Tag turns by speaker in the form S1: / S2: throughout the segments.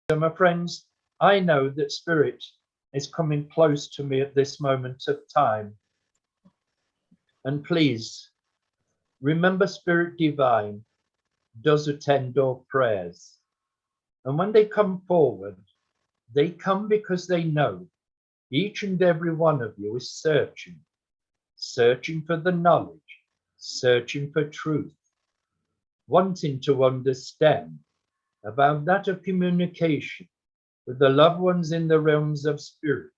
S1: So, my friends, I know that Spirit is coming close to me at this moment of time. And please remember, Spirit Divine does attend all prayers. And when they come forward, they come because they know each and every one of you is searching for the knowledge, searching for truth, wanting to understand about that of communication with the loved ones in the realms of spirit,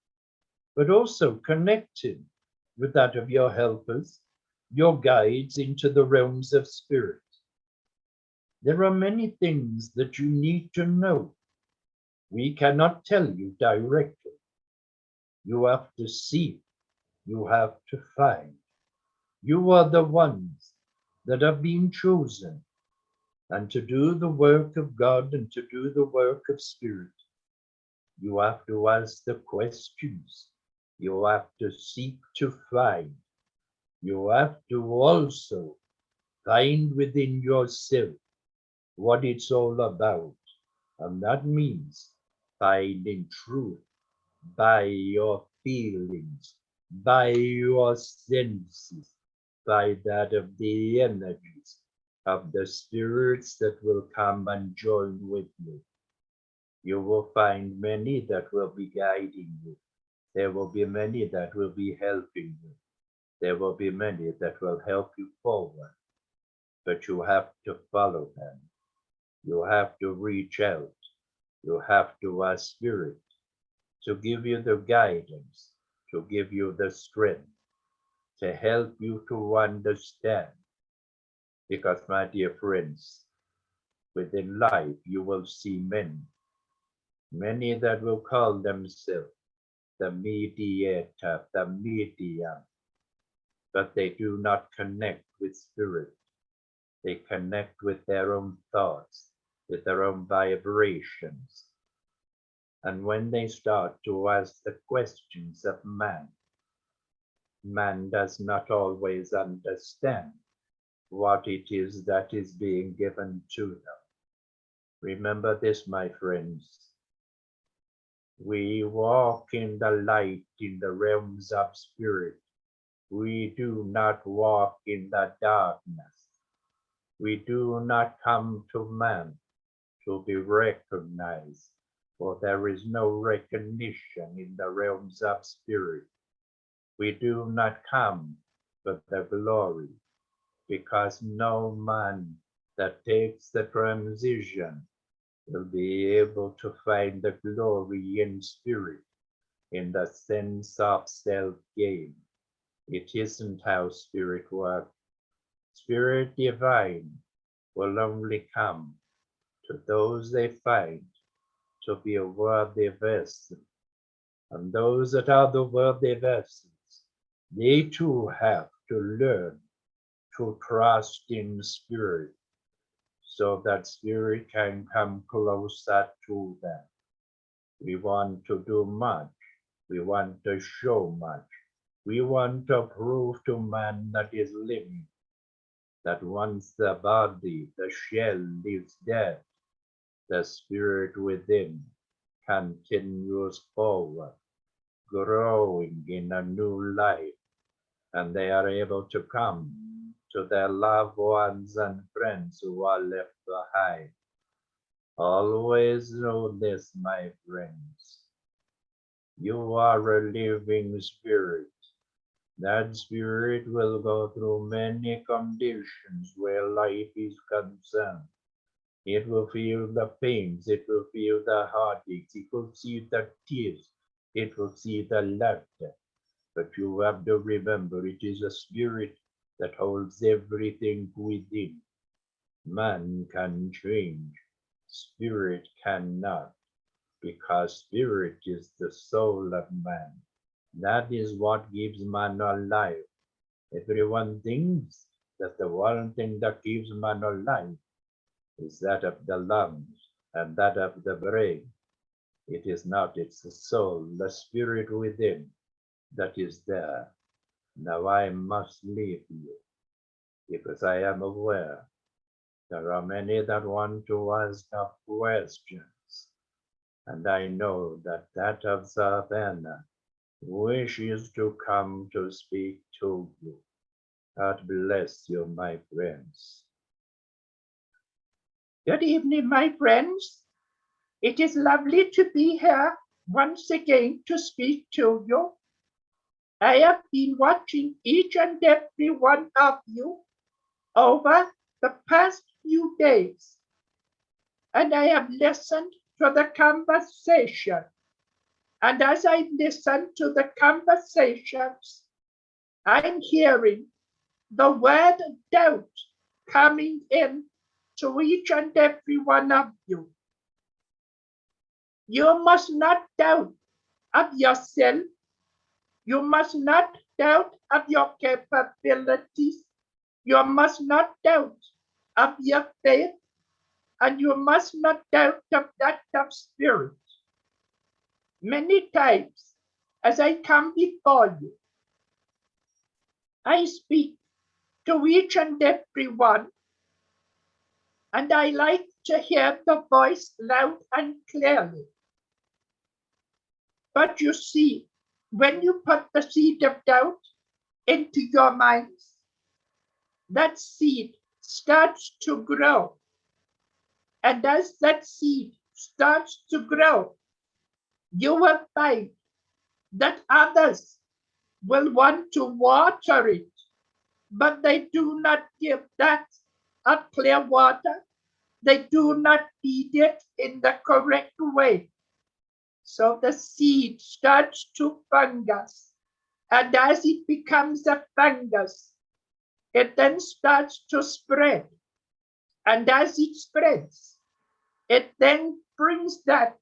S1: but also connecting with that of your helpers, your guides into the realms of spirit. There are many things that you need to know. We cannot tell you directly. You have to seek, you have to find. You are the ones that have been chosen, and to do the work of God and to do the work of Spirit, you have to ask the questions. You have to seek to find. You have to also find within yourself what it's all about. And that means finding truth by your feelings, by your senses, by that of the energies of the spirits that will come and join with you. You will find many that will be guiding you. There will be many that will be helping you. There will be many that will help you forward. But you have to follow them. You have to reach out. You have to ask Spirit to give you the guidance, to give you the strength, to help you to understand. Because, my dear friends, within life you will see many that will call themselves the mediator, the medium, but they do not connect with spirit. They connect with their own thoughts, with their own vibrations. And when they start to ask the questions of man does not always understand what it is that is being given to them. Remember this, my friends. We walk in the light in the realms of spirit. We do not walk in the darkness. We do not come to man to be recognized, for there is no recognition in the realms of spirit. We do not come for the glory, because no man that takes the transition will be able to find the glory in spirit, in the sense of self-gain. It isn't how spirit works. Spirit divine will only come to those they find to be a worthy vessel. And those that are the worthy vessels, they too have to learn to trust in spirit, so that spirit can come closer to them. We want to do much. We want to show much. We want to prove to man that is living, that once the body, the shell leaves dead, the spirit within continues forward, growing in a new life, and they are able to come to their loved ones and friends who are left behind. Always know this, my friends. You are a living spirit. That spirit will go through many conditions where life is concerned. It will feel the pains, it will feel the heartaches, it will see the tears, it will see the laughter. But you have to remember, it is a spirit that holds everything within. Man can change, spirit cannot, because spirit is the soul of man. That is what gives man alive. Everyone thinks that the one thing that keeps man alive is that of the lungs and that of the brain. It is not, it's the soul, the spirit within that is there. Now I must leave you, because I am aware there are many that want to ask questions. And I know that that of Savannah wishes to come to speak to you. God bless you, my friends. Good evening, my friends. It is lovely to be here once again to speak to you. I have been watching each and every one of you over the past few days, and I have listened to the conversation. And as I listen to the conversations, I'm hearing the word doubt coming in to each and every one of you. You must not doubt of yourself. You must not doubt of your capabilities. You must not doubt of your faith, and you must not doubt of that of spirit. Many times, as I come before you, I speak to each and every one, and I like to hear the voice loud and clearly. But you see, when you put the seed of doubt into your minds, that seed starts to grow. And as that seed starts to grow, you will find that others will want to water it, but they do not give that a clear water. They do not feed it in the correct way. So the seed starts to fungus. And as it becomes a fungus, it then starts to spread. And as it spreads, it then brings that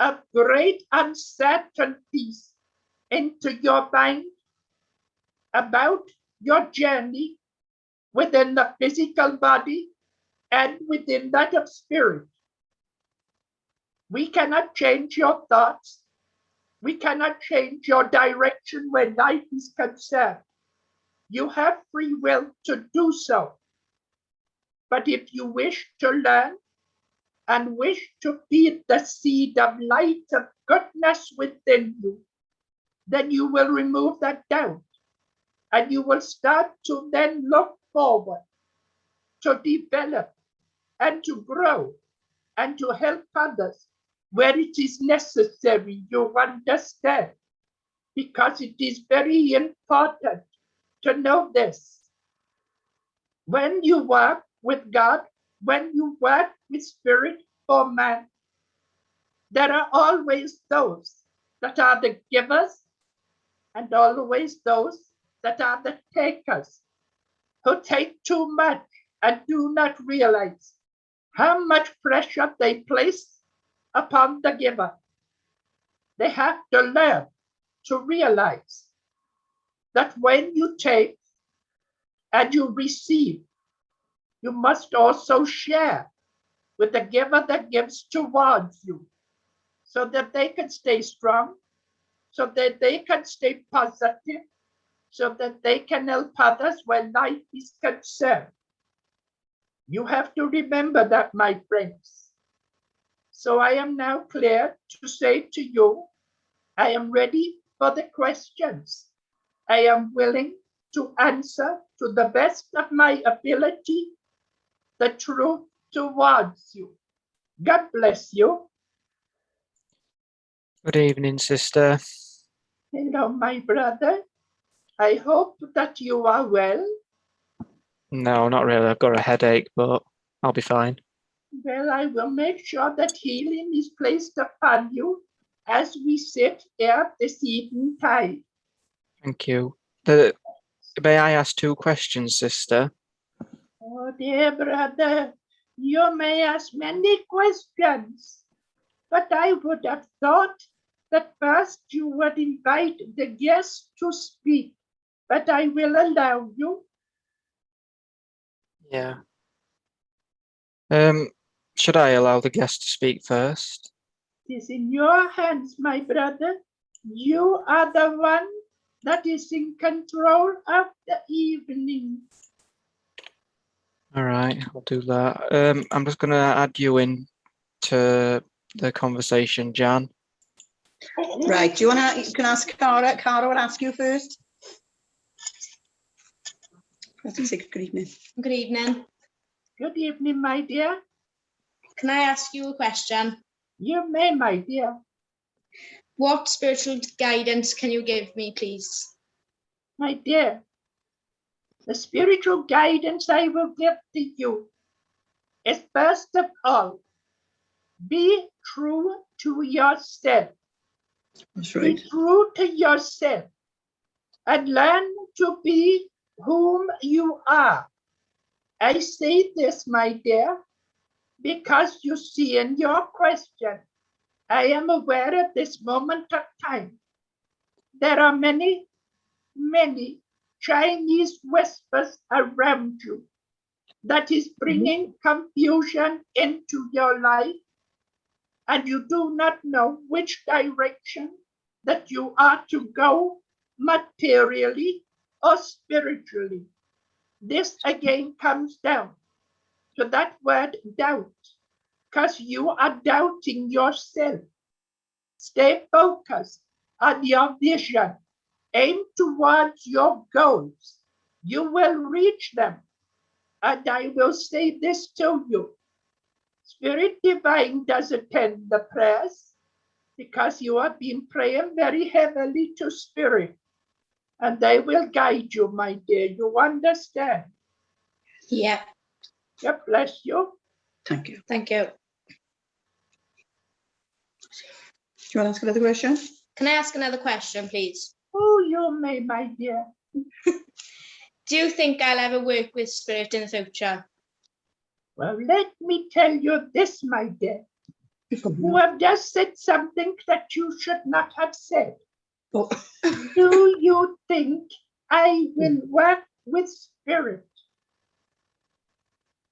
S1: a great uncertainties into your mind about your journey within the physical body and within that of spirit. We cannot change your thoughts. We cannot change your direction when life is concerned. You have free will to do so. But if you wish to learn and wish to feed the seed of light of goodness within you, then you will remove that doubt and you will start to then look forward to develop and to grow and to help others where it is necessary. You understand, because it is very important to know this. When you work with God, when you work with spirit or man, there are always those that are the givers and always those that are the takers, who take too much and do not realize how much pressure they place upon the giver. They have to learn to realize that when you take and you receive, you must also share with the giver that gives towards you, so that they can stay strong, so that they can stay positive, so that they can help others when life is concerned. You have to remember that, my friends. So I am now clear to say to you, I am ready for the questions. I am willing to answer to the best of my ability the truth towards you. God bless you.
S2: Good evening, sister.
S1: Hello, my brother. I hope that you are well.
S2: No, not really. I've got a headache, but I'll be fine.
S1: Well, I will make sure that healing is placed upon you as we sit here this evening time.
S2: Thank you. May I ask 2 questions, sister?
S1: Oh, dear brother, you may ask many questions, but I would have thought that first you would invite the guest to speak, but I will allow you.
S2: Yeah. Should I allow the guest to speak first?
S1: It is in your hands, my brother. You are the one that is in control of the evening.
S2: All right, I'll do that. I'm just going to add you in to the conversation, Jan.
S3: Right, do you want to, you can ask Cara. Cara will ask you first. Let's say good evening.
S4: Good evening.
S1: Good evening, my dear.
S4: Can I ask you a question?
S1: You may, my dear.
S4: What spiritual guidance can you give me, please?
S1: My dear, the spiritual guidance I will give to you is first of all, be true to yourself.
S3: That's
S1: Be
S3: right.
S1: true to yourself and learn to be whom you are. I say this, my dear, because you see in your question, I am aware at this moment of time, there are many, many Chinese whispers around you that is bringing confusion into your life, and you do not know which direction that you are to go materially or spiritually. This again comes down to that word doubt, because you are doubting yourself. Stay focused on your vision. Aim towards your goals. You will reach them. And I will say this to you. Spirit Divine does attend the prayers because you have been praying very heavily to Spirit. And they will guide you, my dear. You understand?
S4: Yeah,
S1: God bless you.
S3: Thank you.
S4: thank you.
S3: Do you want to ask another question?
S4: Can I ask another question, please?
S1: Oh, you may, my dear.
S4: Do you think I'll ever work with spirit in the future?
S1: Well, let me tell you this, my dear. You have just said something that you should not have said.
S3: Oh.
S1: Do you think I will work with spirit?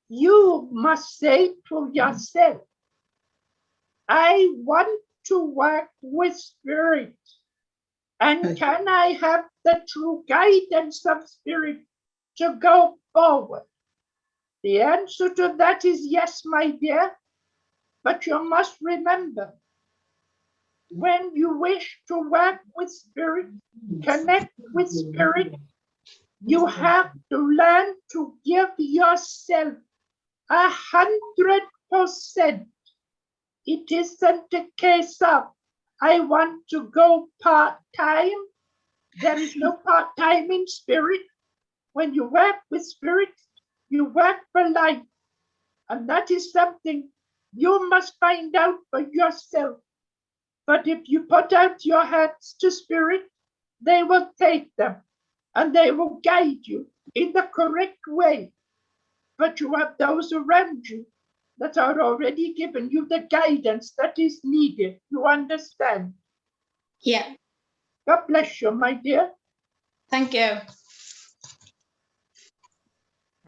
S1: You must say to yourself, I want to work with spirit. And can I have the true guidance of spirit to go forward? The answer to that is yes, my dear. But you must remember, when you wish to work with spirit, connect with spirit, you have to learn to give yourself 100%. It isn't a case of, I want to go part-time. There is no part-time in spirit. When you work with spirit, you work for life. And that is something you must find out for yourself. But if you put out your hands to spirit, they will take them and they will guide you in the correct way. But you have those around you that are already giving you the guidance that is needed. You understand?
S4: Yeah,
S1: God bless you, my dear.
S4: thank you.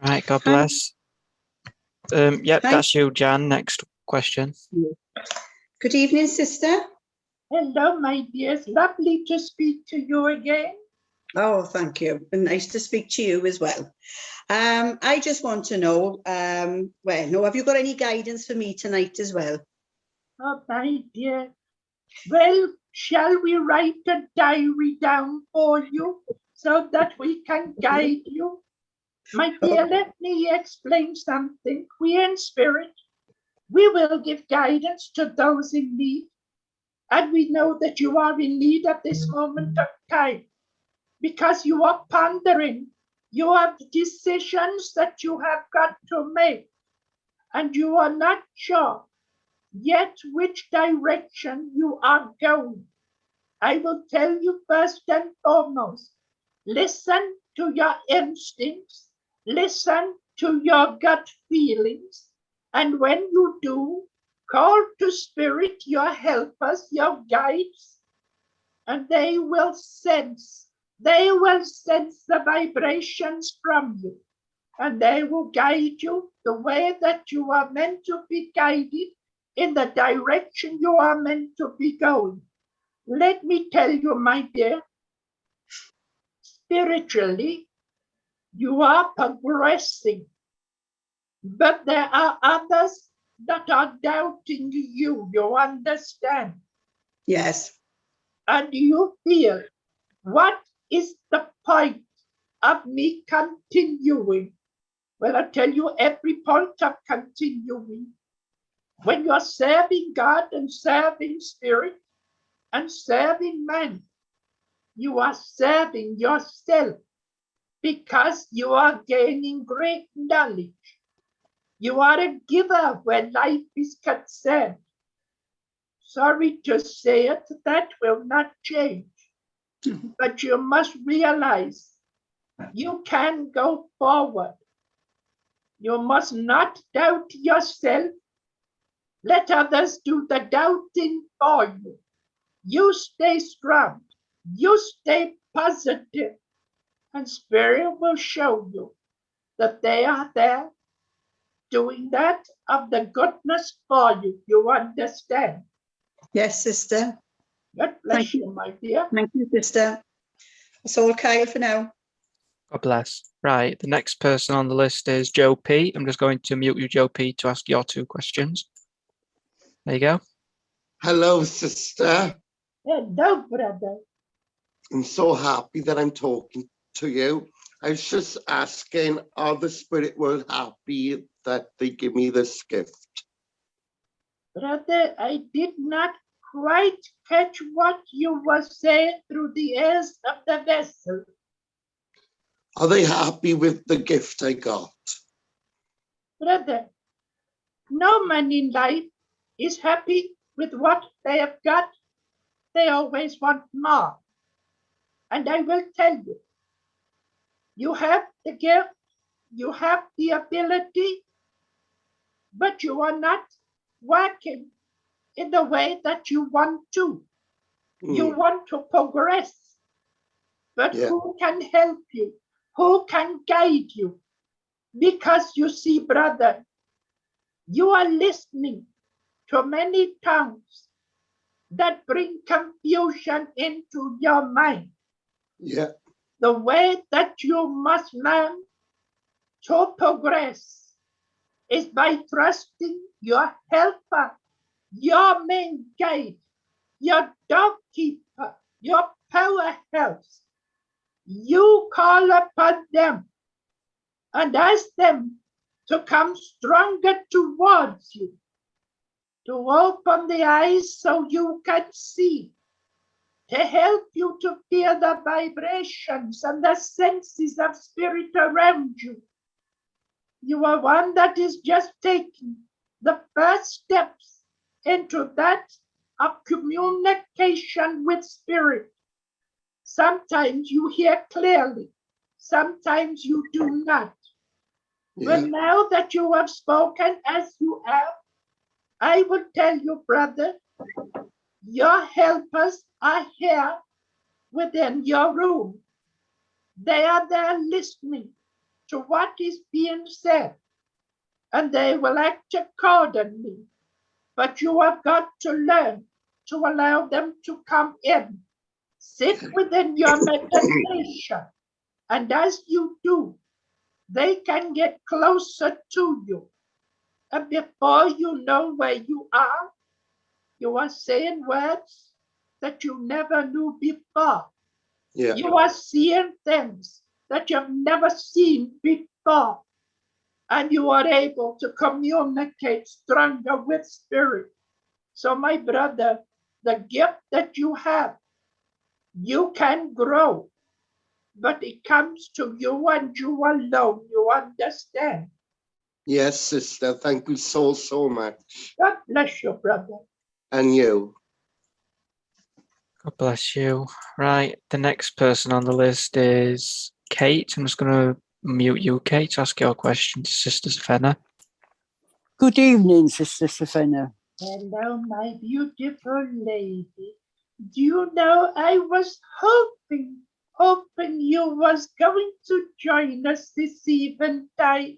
S2: Right, God
S3: Hi.
S2: bless. Yep,
S3: Hi.
S2: that's you, Jan. Next question.
S3: Good evening, sister.
S1: Hello, my dear. It's lovely to speak to you again.
S3: Oh, thank you. And nice to speak to you as well. I just want to know, have you got any guidance for me tonight as well?
S1: Oh, my dear. Well, shall we write a diary down for you so that we can guide you? My dear, let me explain something. We in spirit, we will give guidance to those in need. And we know that you are in need at this moment of time because you are pondering. You have decisions that you have got to make, and you are not sure yet which direction you are going. I will tell you first and foremost, listen to your instincts, listen to your gut feelings, and when you do, call to spirit your helpers, your guides, and they will sense the vibrations from you, and they will guide you the way that you are meant to be guided in the direction you are meant to be going. Let me tell you, my dear, spiritually, you are progressing, but there are others that are doubting you, you understand?
S3: Yes.
S1: And you feel, what is the point of me continuing? Well, I tell you, every point of continuing, when you're serving God and serving spirit and serving man, you are serving yourself because you are gaining great knowledge. You are a giver where life is concerned. Sorry to say it, that will not change. But you must realize you can go forward. You must not doubt yourself. Let others do the doubting for you. You stay strong. You stay positive. And Spirit will show you that they are there doing that of the goodness for you. You understand?
S3: Yes, sister.
S1: God bless you, my dear.
S3: Thank you, sister. That's all, Kyle, for now.
S2: God bless. Right, the next person on the list is Joe P. I'm just going to mute you, Joe P, to ask your 2 questions. There you go.
S5: Hello, sister.
S1: Hello, brother.
S5: I'm so happy that I'm talking to you. I was just asking, are the spirit world happy that they give me this gift?
S1: Brother, I did not quite catch what you were saying through the ears of the vessel.
S5: Are they happy with the gift I got?
S1: Brother, no man in life is happy with what they have got. They always want more. And I will tell you, you have the gift, you have the ability, but you are not working in the way that you want to. You want to progress, but who can help you? Who can guide you? Because you see, brother, you are listening to many tongues that bring confusion into your mind.
S5: Yeah.
S1: The way that you must learn to progress is by trusting your helper, your main guide, your doorkeeper, your powerhouse. You call upon them and ask them to come stronger towards you, to open the eyes so you can see, to help you to feel the vibrations and the senses of spirit around you. You are one that is just taking the first steps into that of communication with spirit. Sometimes you hear clearly, sometimes you do not.
S5: Yeah.
S1: But now that you have spoken as you have, I will tell you, brother, your helpers are here within your room. They are there listening to what is being said, and they will act accordingly. But you have got to learn to allow them to come in, sit within your meditation, and as you do, they can get closer to you. And before you know where you are saying words that you never knew before.
S5: Yeah.
S1: You are seeing things that you've never seen before. And you are able to communicate stronger with spirit. So my brother, the gift that you have, you can grow, but it comes to you and you alone, you understand?
S5: Yes, sister. Thank you so, so much.
S1: God bless you, brother.
S5: And you.
S2: God bless you. Right, the next person on the list is Kate. I'm just going to mute you, Kate, to ask your question to Sister Savannah.
S6: Good evening, Sister Savannah.
S1: Hello, my beautiful lady. Do you know, I was hoping you was going to join us this eventide,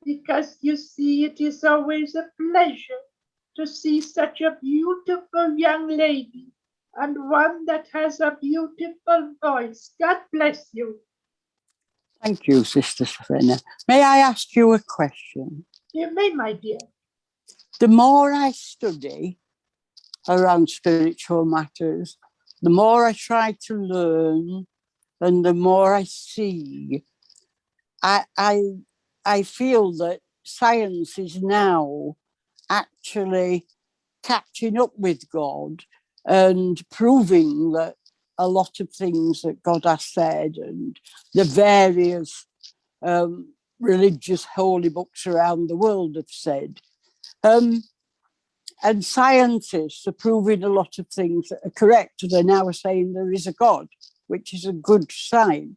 S1: because you see, it is always a pleasure to see such a beautiful young lady and one that has a beautiful voice. God bless you.
S6: Thank you, Sister Savannah. May I ask you a question?
S1: You may, my dear.
S6: The more I study around spiritual matters, the more I try to learn, and the more I see, I feel that science is now actually catching up with God and proving that a lot of things that God has said and the various religious holy books around the world have said. And scientists are proving a lot of things that are correct. They're now saying there is a God, which is a good sign.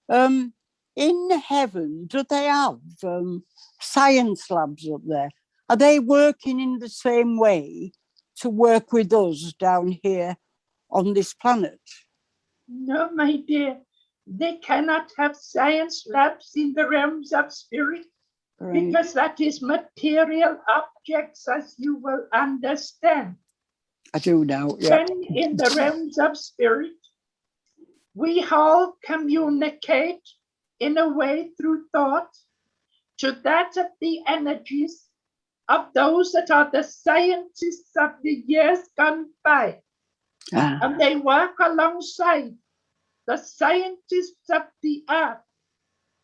S6: In heaven, do they have science labs up there? Are they working in the same way to work with us down here on this planet?
S1: No, my dear, they cannot have science labs in the realms of spirit
S6: Right.
S1: because that is material objects, as you will understand.
S6: I do now, yeah.
S1: When in the realms of spirit, we all communicate in a way through thought to that of the energies of those that are the scientists of the years gone by.
S6: Ah,
S1: And they work alongside the scientists of the earth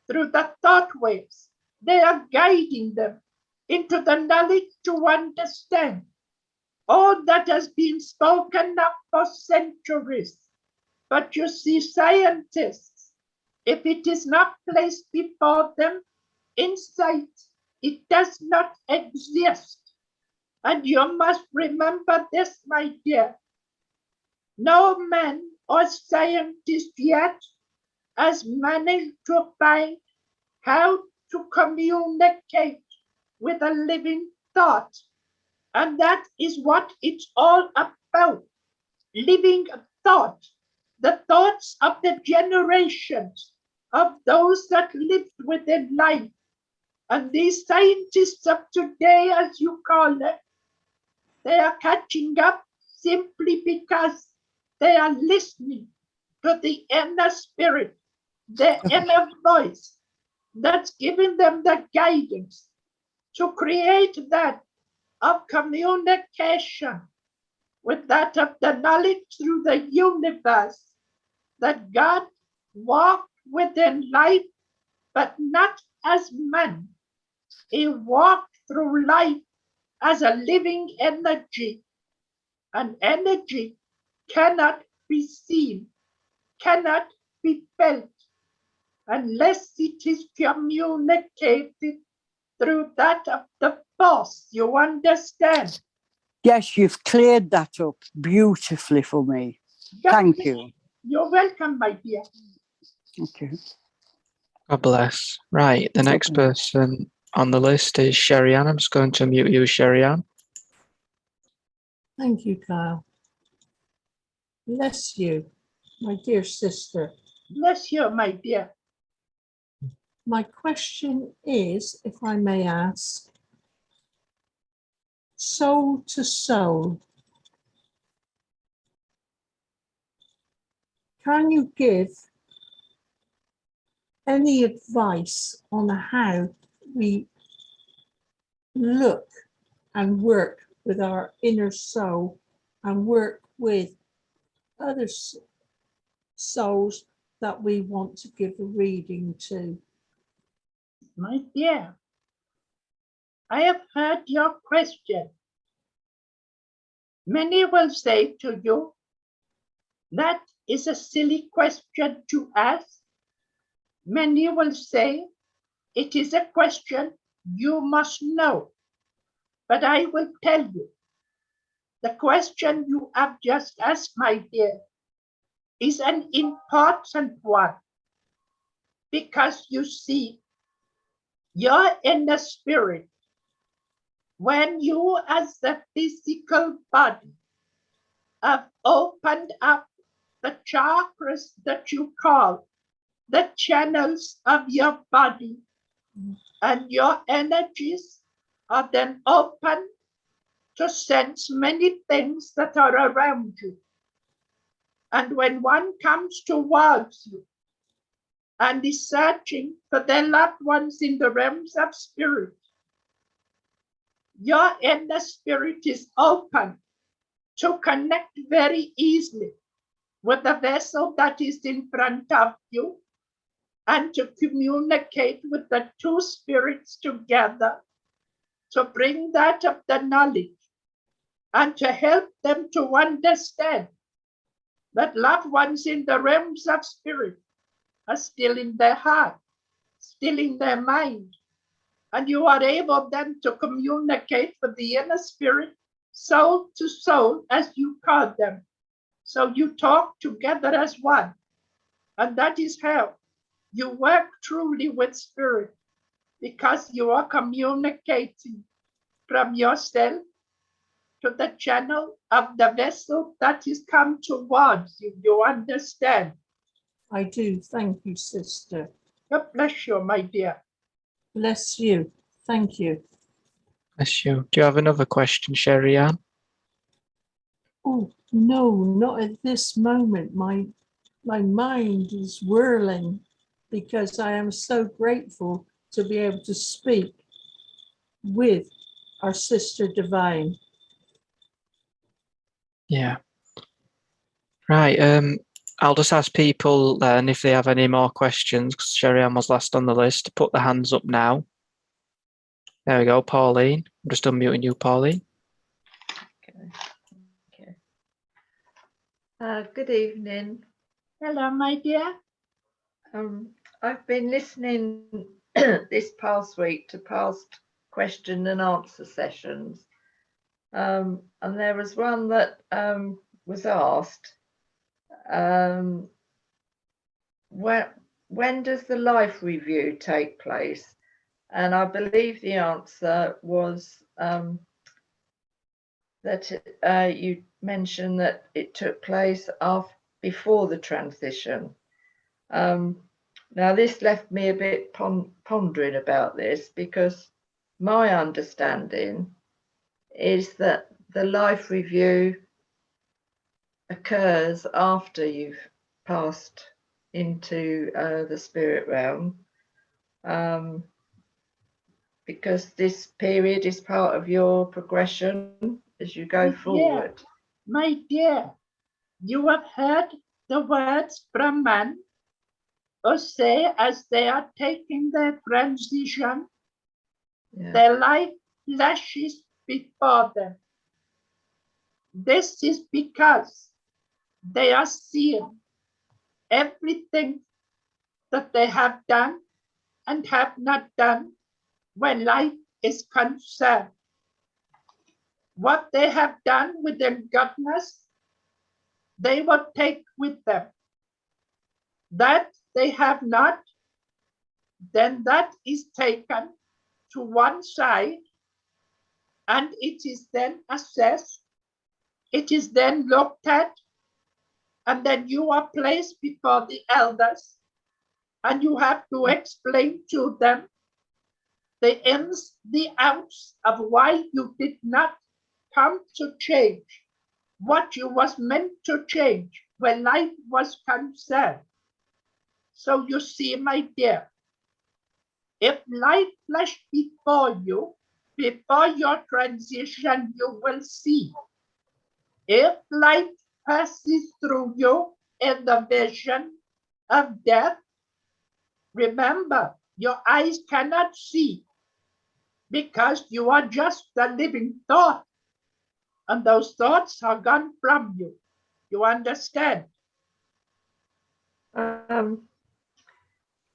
S1: through the thought waves. They are guiding them into the knowledge to understand all that has been spoken of for centuries. But you see, scientists, if it is not placed before them in sight, it does not exist. And you must remember this, my dear. No man or scientist yet has managed to find how to communicate with a living thought. And that is what it's all about. Living thought, the thoughts of the generations of those that lived within life. And these scientists of today, as you call it, they are catching up simply because they are listening to the inner spirit, the inner voice that's giving them the guidance to create that of communication with that of the knowledge through the universe that God walked within life, but not as man. He walked through life as a living energy. An energy cannot be seen, cannot be felt, unless it is communicated through that of the force. You understand?
S6: yes, you've cleared that up beautifully for me. Thank you.
S1: You're welcome, my dear.
S6: Okay.
S2: God bless. Right, the next person on the list is Sherry Ann. I'm just going to mute you, Sherry Ann.
S7: Thank you, Kyle. Bless you, my dear sister.
S1: Bless you, my dear.
S7: My question is, if I may ask, soul to soul, can you give any advice on how we look and work with our inner soul and work with other souls that we want to give a reading to?
S1: My dear, I have heard your question. Many will say to you, that is a silly question to ask. Many will say, it is a question you must know. But I will tell you, the question you have just asked, my dear, is an important one. Because you see, you're in the spirit. When you as the physical body have opened up the chakras that you call the channels of your body, and your energies are then open to sense many things that are around you. And when one comes towards you and is searching for their loved ones in the realms of spirit, Your inner spirit is open to connect very easily with the vessel that is in front of you and to communicate with the two spirits together to bring that of the knowledge and to help them to understand that loved ones in the realms of spirit are still in their heart, still in their mind. And you are able then to communicate with the inner spirit, soul to soul, as you call them. So you talk together as one. And that is how you work truly with spirit, because you are communicating from yourself to the channel of the vessel that is come towards you. You understand?
S7: I do. Thank you, sister.
S1: God bless you, my dear.
S7: Bless you. Thank you.
S2: Bless you. Do you have another question, Sherry Ann?
S7: Oh, no, not at this moment. My mind is whirling because I am so grateful to be able to speak with our sister divine.
S2: Yeah. Right. I'll just ask people then if they have any more questions, because Sherry Ann was last on the list, to put their hands up now. There we go, Pauline. I'm just unmuting you, Pauline.
S8: Okay. Good evening.
S1: Hello, my dear.
S8: I've been listening this past week to past question and answer sessions. And there was one that was asked, when does the life review take place? And I believe the answer was that you mentioned that it took place before the transition. Now this left me a bit pondering about this, because my understanding is that the life review occurs after you've passed into the spirit realm, because this period is part of your progression as you go forward.
S1: My dear, you have heard the words from man who say as they are taking their transition, their life flashes before them. This is because they are seeing everything that they have done and have not done when life is concerned. What they have done within godness, they will take with them. That they have not, then that is taken to one side and it is then assessed. It is then looked at, and then you are placed before the elders and you have to explain to them the ins, the outs of why you did not come to change what you was meant to change when life was concerned. So you see, my dear, if life flashed before you, before your transition, you will see. If light passes through you in the vision of death, remember, your eyes cannot see because you are just a living thought, and those thoughts are gone from you. You understand?
S8: I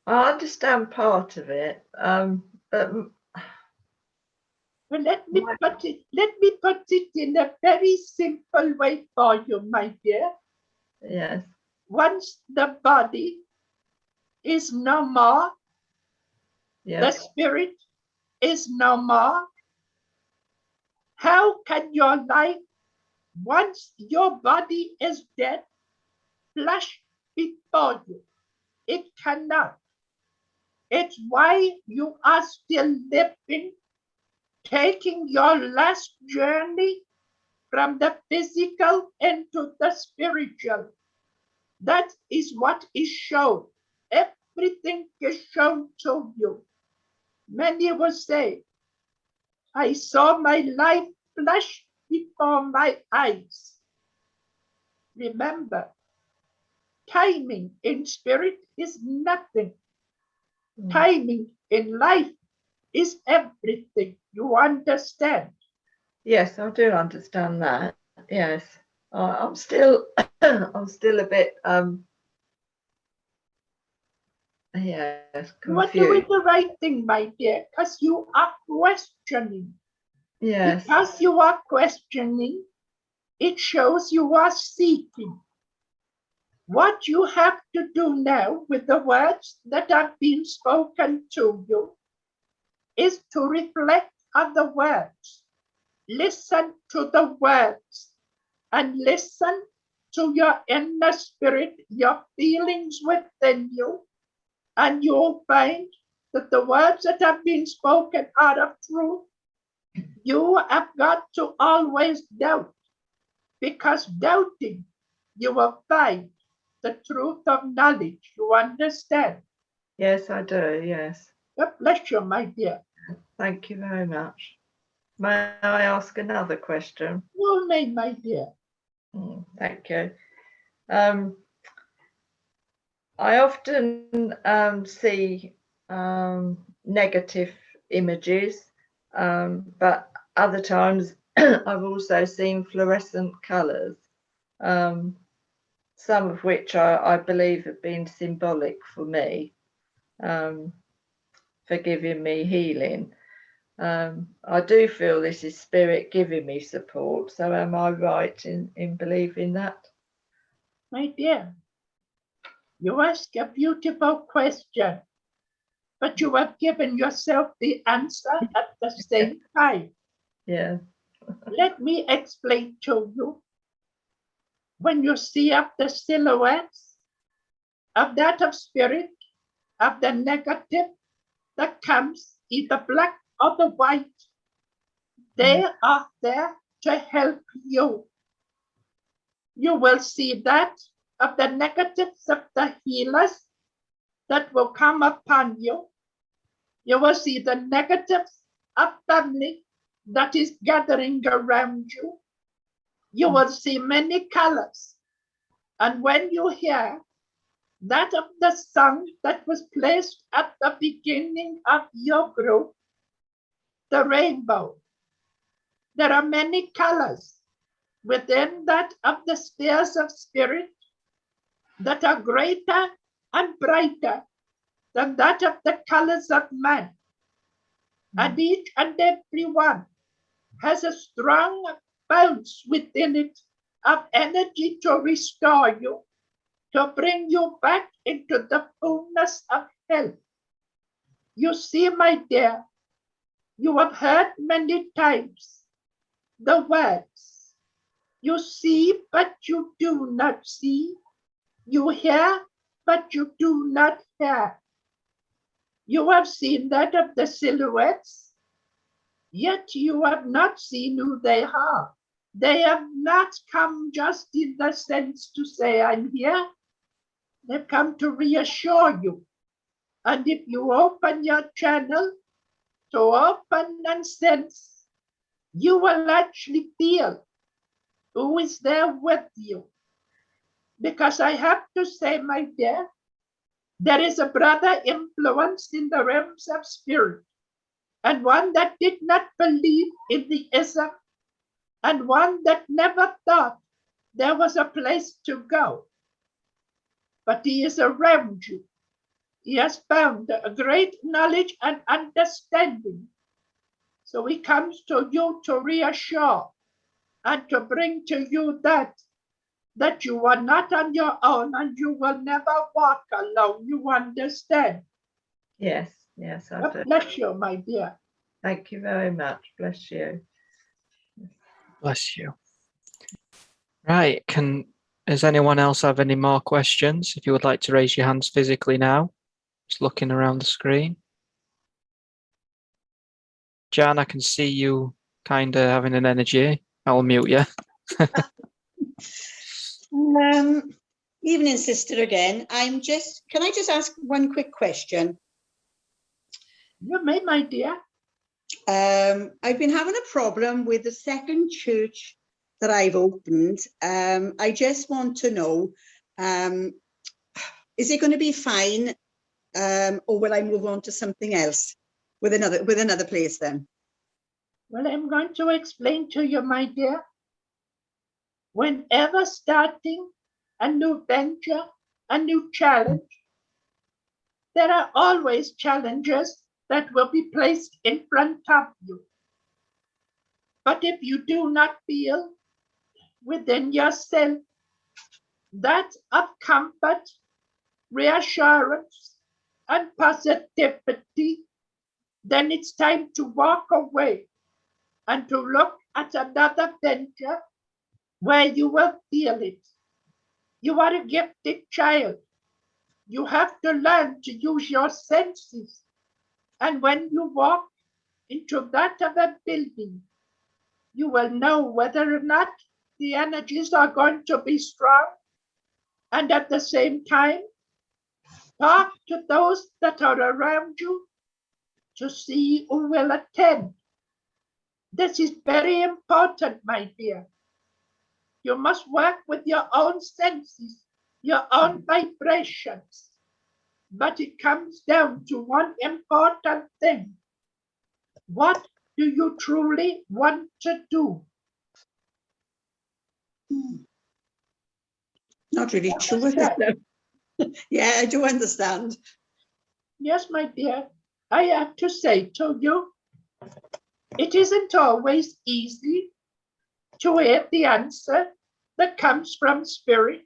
S8: understand part of it, but
S1: well, let me put it in a very simple way for you, my dear.
S8: Yes.
S1: Once the body is no more, the spirit is no more. How can your life, once your body is dead, flash before you? It cannot. It's why you are still living, taking your last journey from the physical into the spiritual. That is what is shown. Everything is shown to you. Many will say, I saw my life flash before my eyes. Remember, timing in spirit is nothing. Timing in life is everything. You understand?
S8: Yes, I do understand that. Yes, I'm still, I'm still a bit, yes,
S1: You are doing
S8: confused.
S1: the right thing, my dear, because you are questioning.
S8: Yes,
S1: Because you are questioning, it shows you are seeking. What you have to do now with the words that have been spoken to you is to reflect on the words. Listen to the words and listen to your inner spirit, your feelings within you, and you'll find that the words that have been spoken are of truth. You have got to always doubt, because doubting, you will find the truth of knowledge. You understand?
S8: yes, I do. Yes,
S1: God bless you, my dear.
S8: thank you very much. May I ask another question?
S1: You may, my dear.
S8: Thank you. I often see negative images, but other times I've also seen fluorescent colours, some of which I believe have been symbolic for me, for giving me healing. I do feel this is spirit giving me support. So am I right in believing that?
S1: My dear, you ask a beautiful question, but you have given yourself the answer at the same time.
S8: Yeah.
S1: Let me explain to you. When you see up the silhouettes of that of spirit, of the negative that comes either black or the white, they are there to help you. You will see that of the negatives of the healers that will come upon you. You will see the negatives of family that is gathering around you. You will see many colors. And when you hear that of the song that was placed at the beginning of your group, the rainbow, there are many colors within that of the spheres of spirit that are greater and brighter than that of the colors of man. And each and every one has a strong bounce within it of energy to restore you, to bring you back into the fullness of health. You see, my dear, you have heard many times the words, you see, but you do not see. You hear, but you do not hear. You have seen that of the silhouettes, yet you have not seen who they are. They have not come just in the sense to say, I'm here. They've come to reassure you. And if you open your channel to open and sense, you will actually feel who is there with you. Because I have to say, my dear, there is a brother influenced in the realms of spirit, and one that did not believe in the ism, and one that never thought there was a place to go. But he is around you. He has found a great knowledge and understanding. So he comes to you to reassure and to bring to you that you are not on your own and you will never walk alone. You understand?
S8: Yes, yes, I do.
S1: God bless you, my dear.
S8: Thank you very much. Bless you.
S2: Bless you. Right, does anyone else have any more questions? If you would like to raise your hands physically now, just looking around the screen. Jan, I can see you kind of having an energy. I'll mute you.
S3: Evening, sister, again. Can I just ask one quick question?
S1: You may, my dear.
S3: I've been having a problem with the second church that I've opened. I just want to know, is it going to be fine, or will I move on to something else with another place then?
S9: Well, I'm going to explain to you, my dear. Whenever starting a new venture, a new challenge, there are always challenges that will be placed in front of you. But if you do not feel within yourself that of comfort, reassurance, and positivity, then it's time to walk away and to look at another venture where you will feel it. You are a gifted child. You have to learn to use your senses. And when you walk into that of a building, you will know whether or not the energies are going to be strong. And at the same time, talk to those that are around you to see who will attend. This is very important, my dear. You must work with your own senses, your own vibrations. But it comes down to one important thing. What do you truly want to do?
S3: Not really sure with it now. Yeah, I do understand.
S9: Yes, my dear, I have to say to you, it isn't always easy to hear the answer that comes from spirit.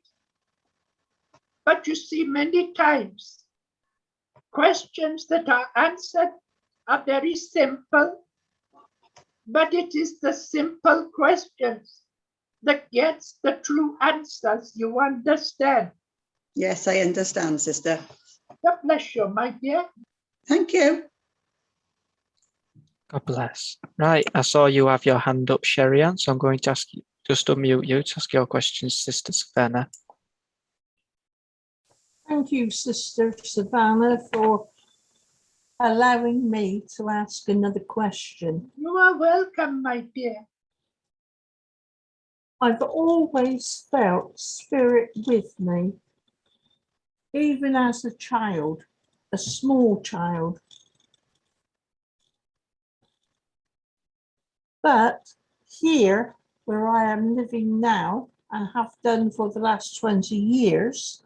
S9: But you see, many times, questions that are answered are very simple, but it is the simple questions that gets the true answers, you understand?
S3: Yes, I understand, sister.
S9: God bless you, my dear.
S3: Thank you.
S2: God bless. Right, I saw you have your hand up, Sherry-Ann, so I'm going to ask you, just unmute you to ask your questions, Sister Savannah.
S7: Thank you, Sister Savannah, for allowing me to ask another question.
S9: You are welcome, my dear.
S7: I've always felt spirit with me, even as a child, a small child. But here, where I am living now and have done for the last 20 years,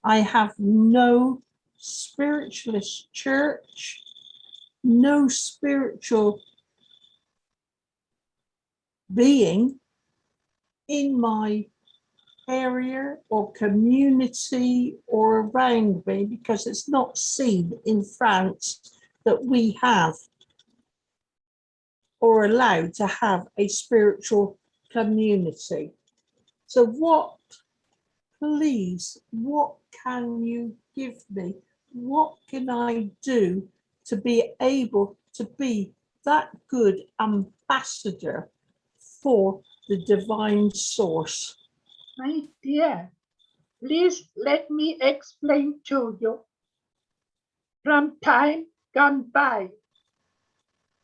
S7: I have no spiritualist church, no spiritual being in my area or community or around me, because it's not seen in France that we have or allowed to have a spiritual community. So what can you give me? What can I do to be able to be that good ambassador for the divine source?
S9: My dear, please let me explain to you. From time gone by,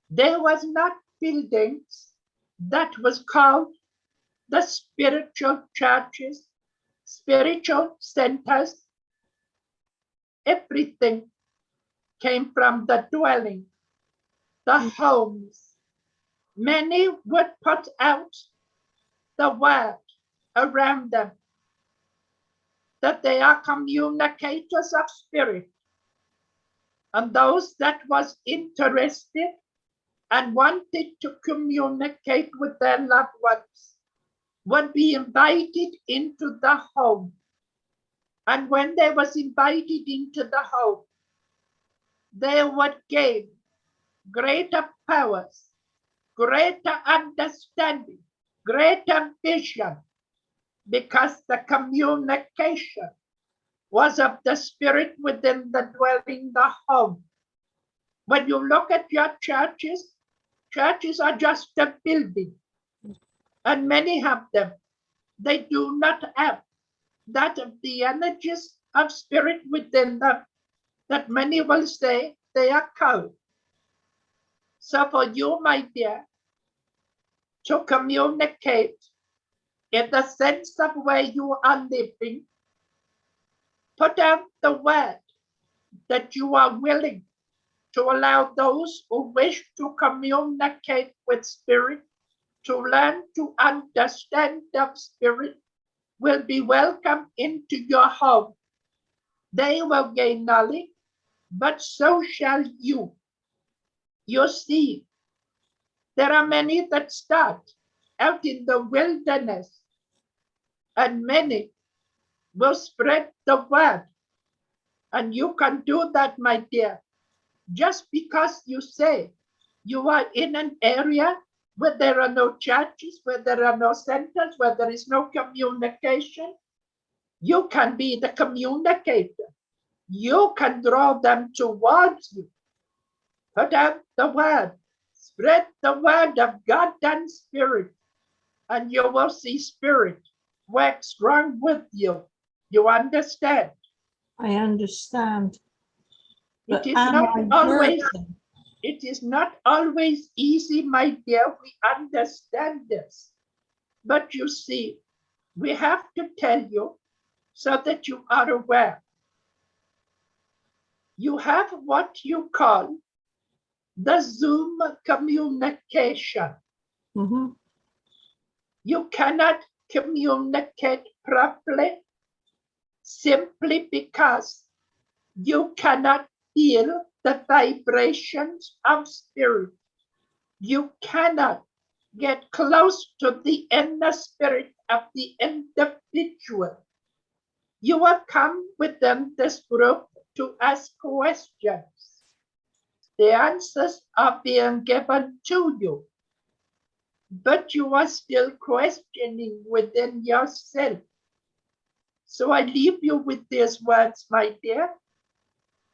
S9: there was not buildings that was called the spiritual churches, spiritual centers. Everything came from the dwelling, the homes. Many would put out the word around them that they are communicators of spirit. And those that was interested and wanted to communicate with their loved ones would be invited into the home. And when they was invited into the home, they would gain greater powers, greater understanding, greater vision, because the communication was of the spirit within the dwelling, the home. When you look at your churches, churches are just a building, and many of them, they do not have that of the energies of spirit within them, that many will say they are cold. So for you, my dear, to communicate in the sense of where you are living, put out the word that you are willing to allow those who wish to communicate with spirit to learn to understand the spirit will be welcome into your home. They will gain knowledge, but so shall you. You see, there are many that start out in the wilderness, and many will spread the word. And you can do that, my dear. Just because you say you are in an area where there are no churches, where there are no centers, where there is no communication, you can be the communicator. You can draw them towards you. Put out the word. Spread the word of God and spirit, and you will see spirit work strong with you. You understand?
S7: I understand. But
S9: It is
S7: am
S9: not
S7: I
S9: always.
S7: working?
S9: It is not always easy, my dear. We understand this. But you see, we have to tell you so that you are aware. You have what you call the Zoom communication.
S7: Mhm.
S9: You cannot communicate properly simply because you cannot feel the vibrations of spirit. You cannot get close to the inner spirit of the individual. You have come within this group to ask questions. The answers are being given to you, but you are still questioning within yourself. So I leave you with these words, my dear.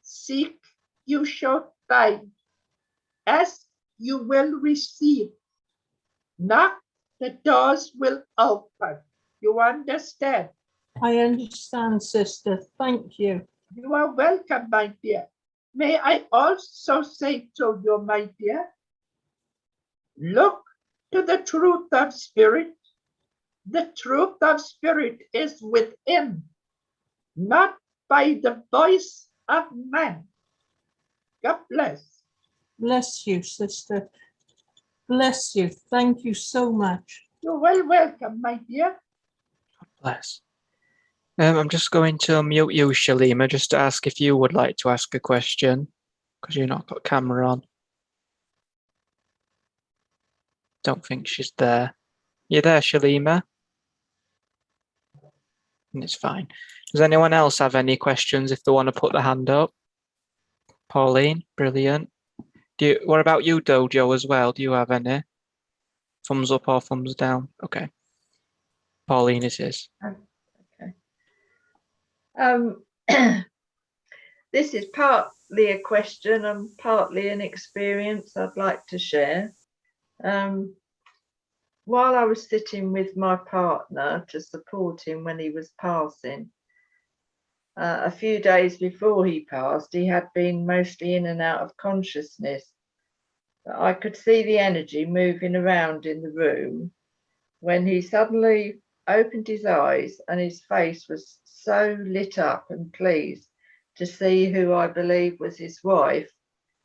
S9: Seek, you shall find. Ask, you will receive. Knock, the doors will open. You understand?
S7: I understand, sister. Thank you.
S9: You are welcome, my dear. May I also say to you, my dear, look to the truth of spirit. The truth of spirit is within, not by the voice of man. God bless.
S7: Bless you, sister. Bless you. Thank you so much.
S9: You're well welcome, my dear.
S2: Bless. I'm just going to mute you, Shalima, just to ask if you would like to ask a question, because you've not got camera on. Don't think she's there. You there, Shalima? And it's fine. Does anyone else have any questions if they want to put their hand up? Pauline, brilliant. What about you, Dojo, as well? Do you have any? Thumbs up or thumbs down? Okay. Pauline is his.
S8: Okay. This is partly a question and partly an experience I'd like to share. While I was sitting with my partner to support him when he was passing, a few days before he passed, he had been mostly in and out of consciousness. I could see the energy moving around in the room when he suddenly opened his eyes and his face was so lit up and pleased to see who I believe was his wife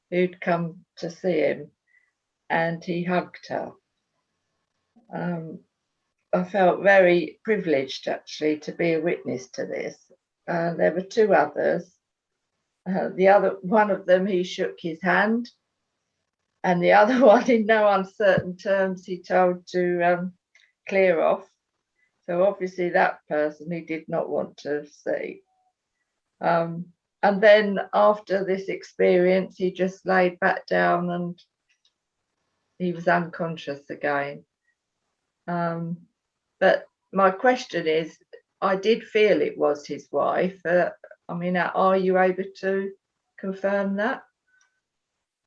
S8: who'd come to see him, and he hugged her. I felt very privileged actually to be a witness to this. There were two others. One of them, he shook his hand, and the other one, in no uncertain terms, he told to clear off. So obviously that person he did not want to see. And then after this experience, he just laid back down and he was unconscious again. But my question is, I did feel it was his wife. I mean, are you able to confirm that?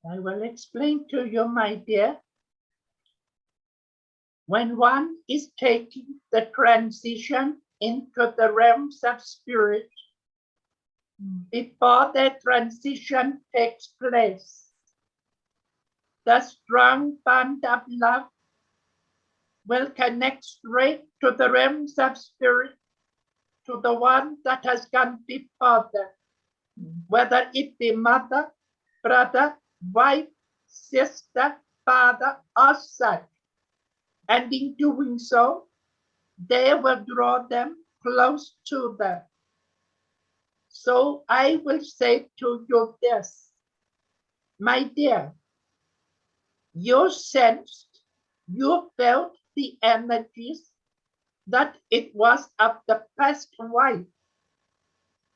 S9: I will explain to you, my dear. When one is taking the transition into the realms of spirit, before the transition takes place, the strong bond of love will connect straight to the realms of spirit, to the one that has gone before them, whether it be mother, brother, wife, sister, father, or son. And in doing so, they will draw them close to them. So I will say to you this, my dear, you sensed, you felt the energies that it was of the past wife.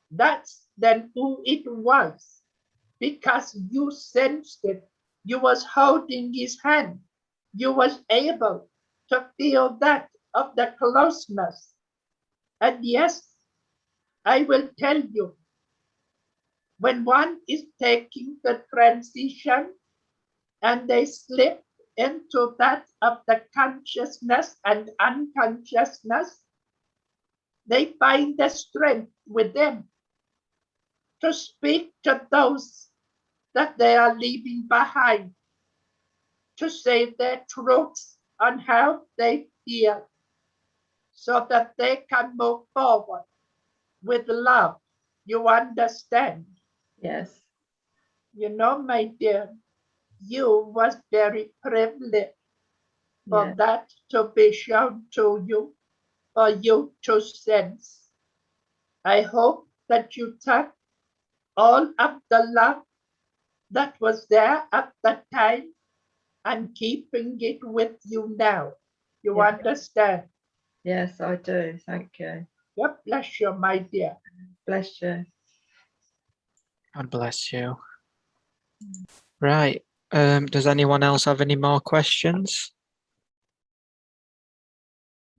S9: That's then who it was, because you sensed it. You was holding his hand. You was able to feel that of the closeness. And yes, I will tell you, when one is taking the transition and they slip into that of the consciousness and unconsciousness, they find the strength within to speak to those that they are leaving behind, to say their truths on how they feel, so that they can move forward with love. You understand?
S8: Yes.
S9: You know, my dear, you was very privileged for
S8: Yeah.
S9: that to be shown to you, for you to sense. I hope that you took all of the love that was there at that time and keeping it with you now. You
S8: Yeah.
S9: understand?
S8: Yes, I do. Thank you.
S9: God bless you, my dear.
S8: Bless you.
S2: God bless you. Right. Does anyone else have any more questions?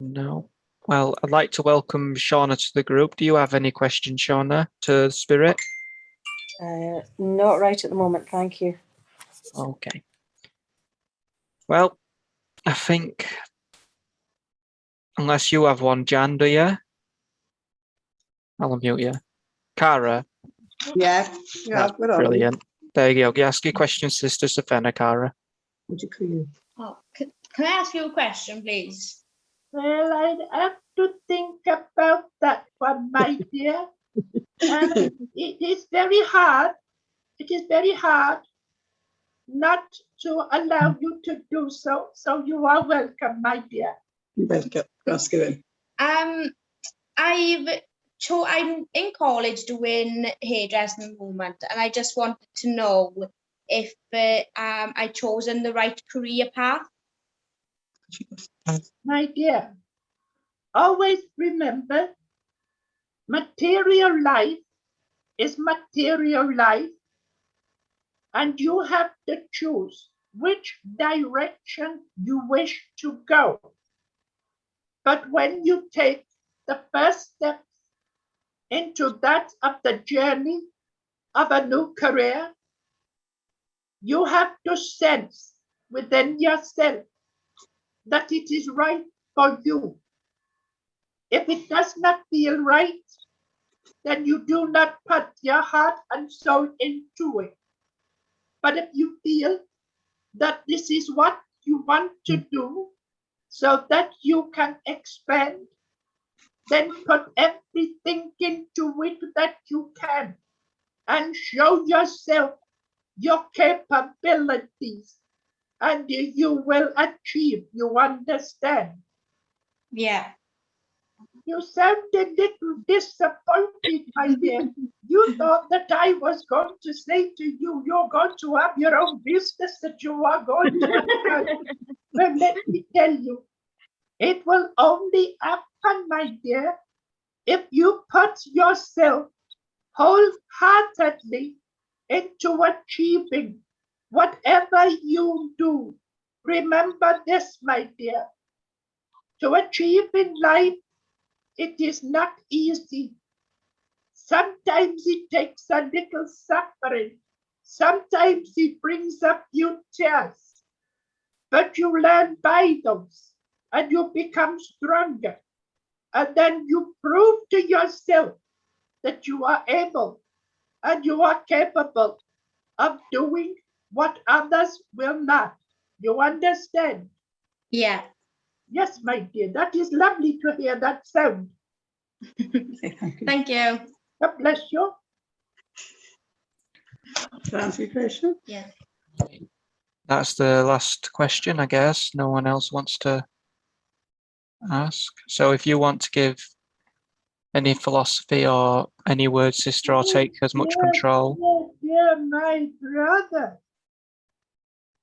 S2: No. Well, I'd like to welcome Shauna to the group. Do you have any questions, Shauna, to Spirit?
S10: Not right at the moment, thank you.
S2: Okay. Well, I think, unless you have one, Jan, do you? I'll unmute you. Cara?
S3: Yeah,
S2: That's
S3: I've got on.
S2: brilliant. There you go. You ask your questions, Sister Safena, Cara.
S4: Oh, can I ask you a question, please?
S9: Well, I'd have to think about that one, my dear. It is very hard. It is very hard not to allow you to do so. So you are welcome, my dear.
S3: Welcome. Ask him.
S4: I'm in college doing hairdressing at the moment, and I just wanted to know if I chosen the right career path.
S9: My dear, always remember, material life is material life, and you have to choose which direction you wish to go. But when you take the first steps into that of the journey of a new career, you have to sense within yourself that it is right for you. If it does not feel right, then you do not put your heart and soul into it. But if you feel that this is what you want to do so that you can expand, then put everything into it that you can and show yourself your capabilities, and you will achieve. You understand?
S4: Yeah.
S9: You sound a little disappointed, my dear. You thought that I was going to say to you, you're going to have your own business that you are going to have. Well, let me tell you, it will only happen, my dear, if you put yourself wholeheartedly into achieving whatever you do. Remember this, my dear. To achieve in life, it is not easy. Sometimes it takes a little suffering. Sometimes it brings a few tears. But you learn by those and you become stronger. And then you prove to yourself that you are able and you are capable of doing what others will not. You understand?
S4: Yeah.
S9: Yes, my dear, that is lovely to hear that sound.
S4: Thank you.
S9: God bless you.
S3: Transmutation.
S4: Yeah.
S2: That's the last question, I guess. No one else wants to ask. So if you want to give any philosophy or any words, sister, or take as much control.
S9: Dear my brother,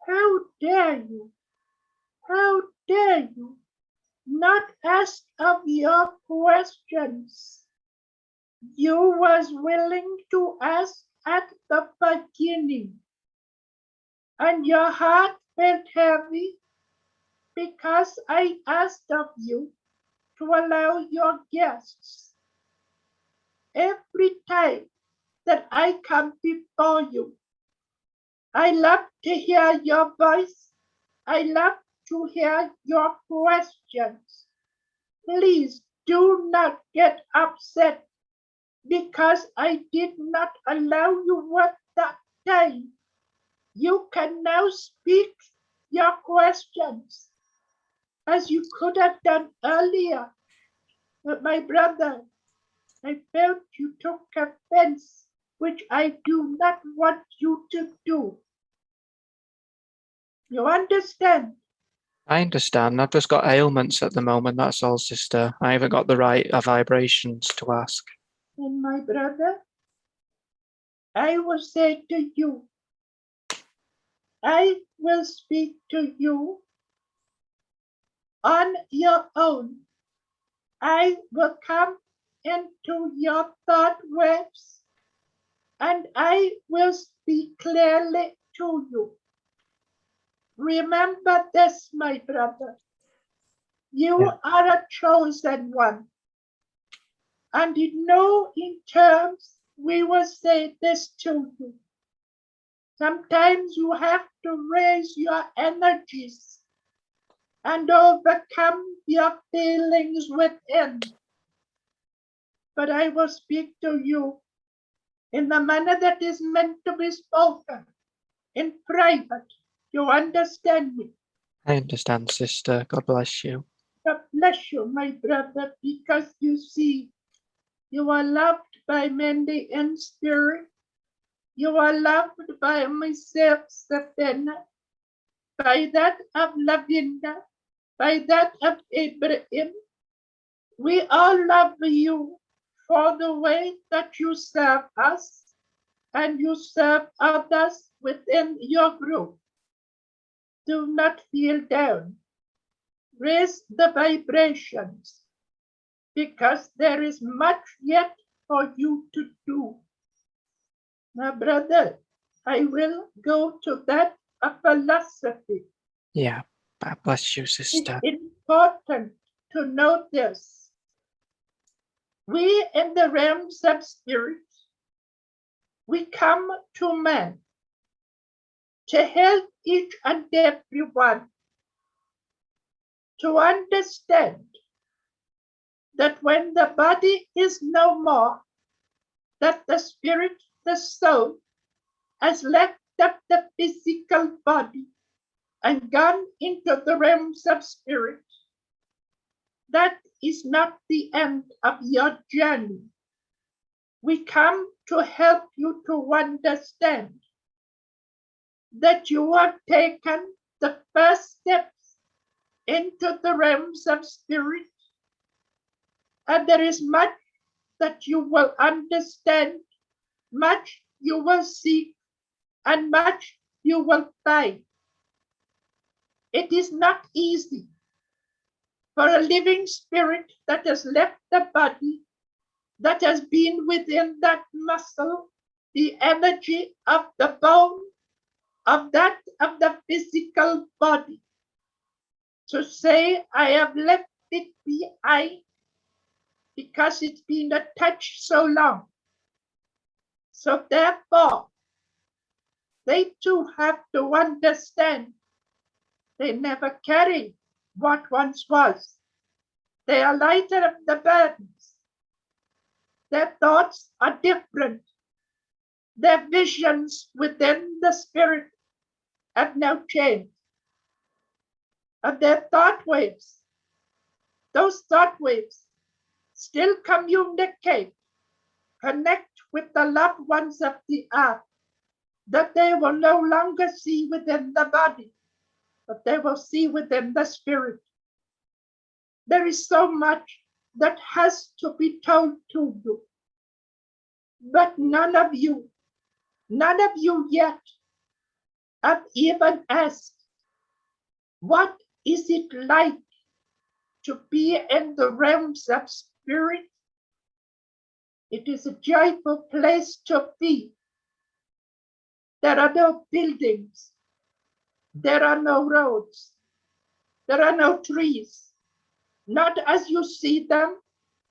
S9: how dare you? How dare you not ask of your questions? You was willing to ask at the beginning, and your heart felt heavy because I asked of you to allow your guests. Every time that I come before you, I love to hear your voice. I love to hear your questions. Please do not get upset because I did not allow you at that time. You can now speak your questions as you could have done earlier. But my brother, I felt you took offense, which I do not want you to do. You understand?
S2: I understand. I've just got ailments at the moment, that's all, sister. I haven't got the right vibrations to ask.
S9: And my brother, I will say to you, I will speak to you on your own. I will come into your thought waves and I will speak clearly to you. Remember this, my brother. You are a chosen one. And in no terms we will say this to you. Sometimes you have to raise your energies and overcome your feelings within. But I will speak to you in the manner that is meant to be spoken, in private. You understand me?
S2: I understand, sister. God bless you.
S9: God bless you, my brother, because you see, you are loved by many in spirit. You are loved by myself, Sabina, by that of Lavinda, by that of Abraham. We all love you for the way that you serve us and you serve others within your group. Do not feel down. Raise the vibrations because there is much yet for you to do. Now, brother, I will go to that of philosophy.
S2: Yeah, God bless you, sister.
S9: It's important to know this. We in the realms of spirit, we come to man to help each and every one to understand that when the body is no more, that the spirit, the soul, has left up the physical body and gone into the realms of spirit. That is not the end of your journey. We come to help you to understand that you have taken the first steps into the realms of spirit, and there is much that you will understand, much you will seek, and much you will find. It is not easy for a living spirit that has left the body, that has been within that muscle, the energy of the bone, of that of the physical body, to say, I have left it behind because it's been attached so long. So therefore, they too have to understand they never carry what once was. They are lighter of the burdens. Their thoughts are different. Their visions within the spirit and no change. And their thought waves, those thought waves still communicate, connect with the loved ones of the earth, that they will no longer see within the body, but they will see within the spirit. There is so much that has to be told to you, but none of you yet have even asked, what is it like to be in the realms of spirit? It is a joyful place to be. There are no buildings. There are no roads. There are no trees. Not as you see them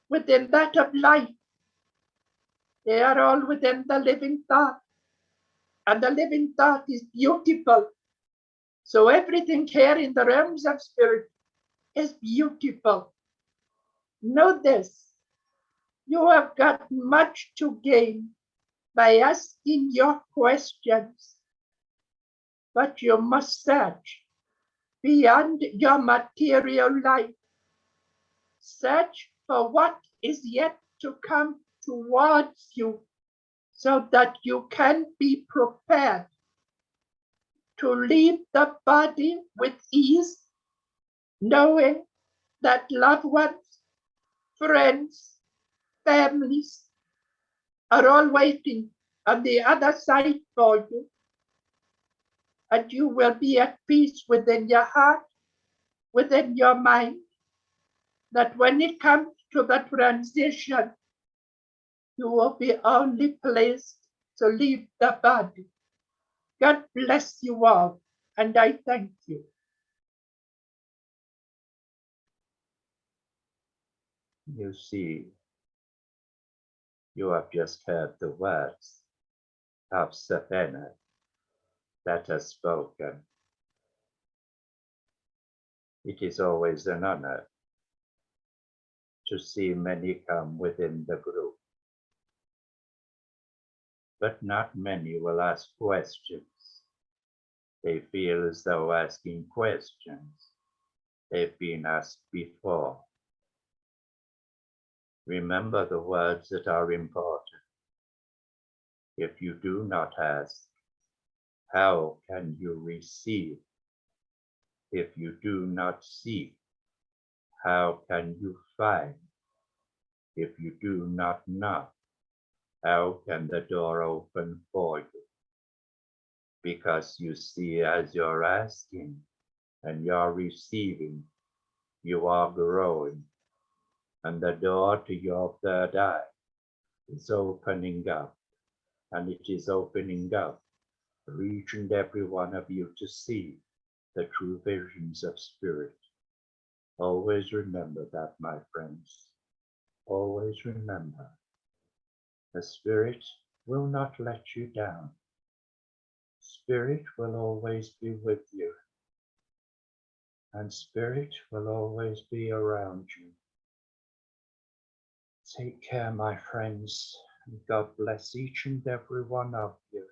S9: within that of life. They are all within the living thought. And the living thought is beautiful. So everything here in the realms of spirit is beautiful. Know this. You have got much to gain by asking your questions. But you must search beyond your material life. Search for what is yet to come towards you, so that you can be prepared to leave the body with ease, knowing that loved ones, friends, families are all waiting on the other side for you. And you will be at peace within your heart, within your mind, that when it comes to the transition, you will be only placed to leave the body. God bless you all, and I thank you.
S1: You see, you have just heard the words of Savannah that has spoken. It is always an honor to see many come within the group, but not many will ask questions. They feel as though asking questions, they've been asked before. Remember the words that are important. If you do not ask, how can you receive? If you do not seek, how can you find? If you do not knock, how can the door open for you? Because you see, as you're asking and you're receiving, you are growing, and the door to your third eye is opening up, and it is opening up for each and every one of you to see the true visions of spirit. Always remember that, my friends. Always remember, the spirit will not let you down. Spirit will always be with you, and spirit will always be around you. Take care, my friends, and God bless each and every one of you.